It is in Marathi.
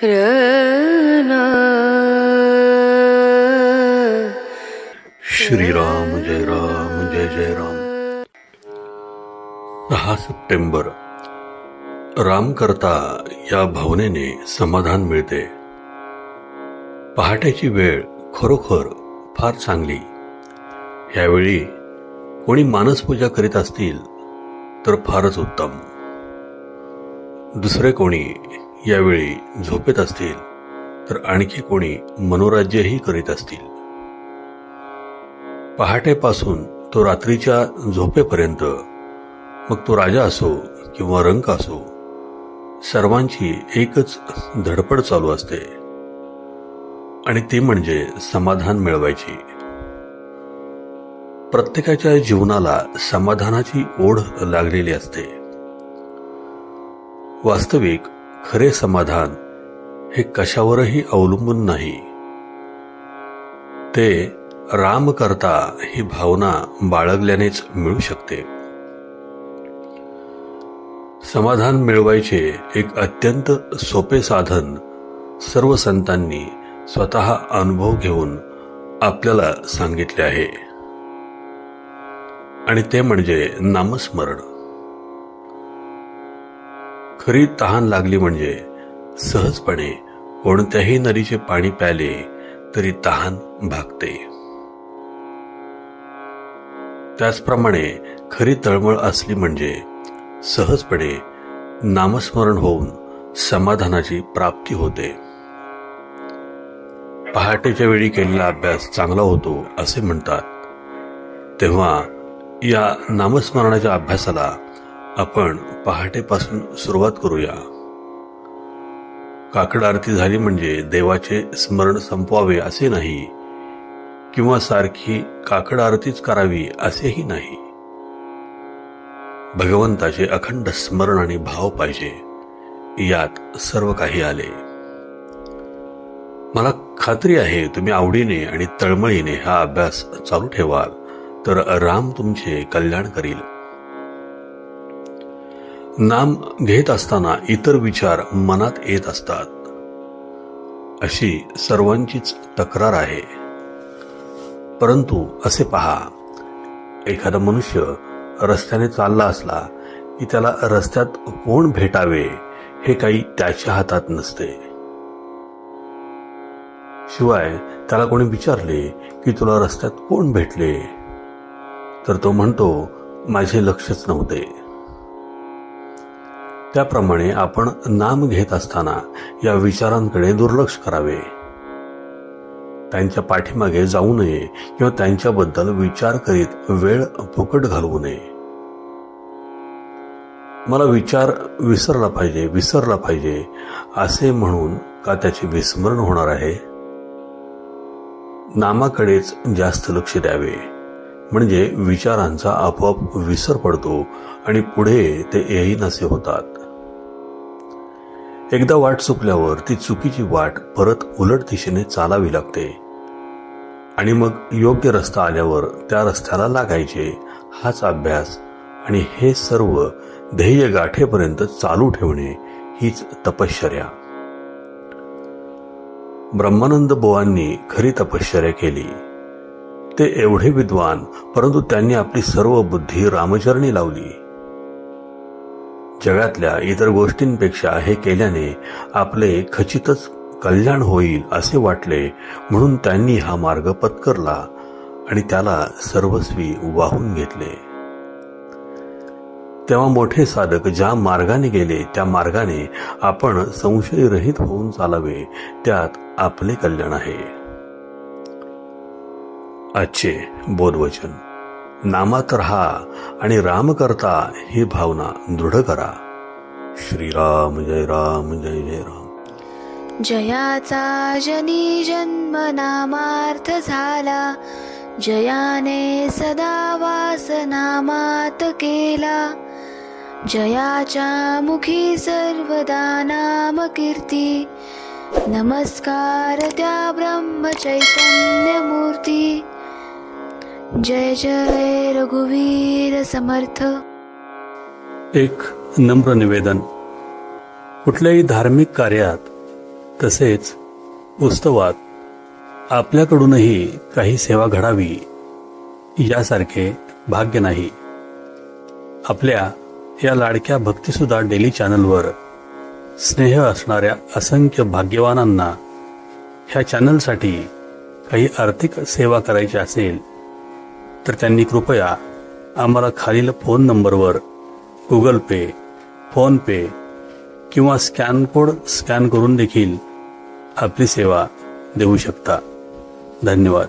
रना श्रीराम जय राम जय जय राम. 6 सप्टेंबर. राम करता या भावनेने समाधान मिळते. पहाटेची वेळ खरोखर फार चांगली. यावेळी कोणी मानसपूजा करीत असतील तर फारच उत्तम. दुसरे कोणी यावेळी झोपेत असतील तर आणखी कोणी मनोराज्यही करीत असतील. पहाटेपासून तो रात्रीच्या झोपेपर्यंत, मग तो राजा असो किंवा रंक असो, सर्वांची एकच धडपड चालू असते आणि ती म्हणजे समाधान मिळवायची. प्रत्येकाच्या जीवनाला समाधानाची ओढ लागलेली असते. वास्तविक खरे समाधान हे कशावरही अवलंबून नाही. ते राम करता ही भावना बाळगल्यानेच मिळू शकते. समाधान मिळवायचे एक अत्यंत सोपे साधन सर्व संतांनी स्वतः अनुभव घेऊन आपल्याला सांगितले आहे, आणि ते म्हणजे नामस्मरण. खरी तहान लागली म्हणजे सहजपणे कोणत्याही नदीचे पाणी प्याले तरी तहान भागते. त्याचप्रमाणे खरी तळमळ असली म्हणजे सहजपणे नामस्मरण होऊन समाधानाची प्राप्ती होते. पहाटेच्या वेळी केलेला अभ्यास चांगला होतो असे म्हणतात. तेव्हा या नामस्मरणाच्या अभ्यासाला आपण पहाटेपासून सुरुवात करूया. काकड आरती झाली म्हणजे देवाचे स्मरण संपवावे असे नाही, किंवा सारखी काकड आरतीच करावी असेही नाही. भगवंताचे अखंड स्मरण आणि भाव पाहिजे. यात सर्व काही आले. मला खात्री आहे तुम्ही आवडीने आणि तळमळीने हा अभ्यास चालू ठेवाल तर राम तुमचे कल्याण करील. नाम घेत असताना इतर विचार मनात येत असतात, अशी सर्वांचीच तक्रार आहे. परंतु असे पहा, एखादा मनुष्य रस्त्याने चालला असला की त्याला रस्त्यात कोण भेटावे हे काही त्याच्या हातात नसते. शिवाय त्याला कोणी विचारले की तुला रस्त्यात कोण भेटले तर तो म्हणतो, माझे लक्षच नव्हते. त्याप्रमाणे आपण नाम घेत असताना या विचारांकडे दुर्लक्ष करावे. त्यांच्या पाठीमागे जाऊ नये किंवा त्यांच्याबद्दल विचार करीत वेळ फुकट घालवू नये. मला विचार विसरला पाहिजे असे म्हणून का त्याचे विस्मरण होणार आहे? नामाकडेच जास्त लक्ष द्यावे, म्हणजे विचारांचा आपोआप विसर पडतो आणि पुढे ते येईनासे होतात. एकदा वाट चुकल्यावर ती चुकीची वाट परत उलट दिशेने चालावी लागते आणि मग योग्य रस्ता आल्यावर त्या रस्त्याला लागायचे. हाच अभ्यास आणि हे सर्व ध्येय गाठेपर्यंत चालू ठेवणे हीच तपश्चर्या. ब्रह्मानंद बुवांनी खरी तपश्चर्या केली. ते एवढे विद्वान, परंतु त्यांनी आपली सर्व बुद्धी रामचरणी लावली. जगातल्या इतर गोष्टींपेक्षा हे केल्याने आपले खचितच कल्याण होईल असे वाटले, म्हणून त्यांनी हा मार्ग पत्करला आणि त्याला सर्वस्वी वाहून घेतले. तेव्हा मोठे साधक ज्या मार्गाने गेले त्या मार्गाने आपण संशयरहित होऊन चालावे, त्यात आपले कल्याण आहे. आजचे बोधवचन: नामात रहा आणि राम करता ही भावना दृढ करा. श्रीराम जय राम जय जय राम. जयाचा जनी जन्म नामार्थ झाला, जयाने सदा वास नामात केला. जयाच्या मुखी सर्वदा नाम कीर्ती, नमस्कार त्या ब्रह्म चैतन्य मूर्ती. जय जय रघुवीर समर्थ. एक नम्र निवेदन: कुठल्याही धार्मिक कार्यात तसेच उत्सवात आपल्याकडूनही काही सेवा घडावी यासारखे भाग्य नाही. आपल्या या लाडक्या भक्तिसुधा डेली चॅनलवर स्नेह असणाऱ्या असंख्य भाग्यवानांना ह्या चॅनलसाठी काही आर्थिक सेवा करायची असेल तर त्यांनी कृपया आम्हाला खालील फोन नंबरवर गुगल पे, फोन पे किंवा स्कॅन कोड स्कॅन करून देखील आपली सेवा देऊ शकता. धन्यवाद.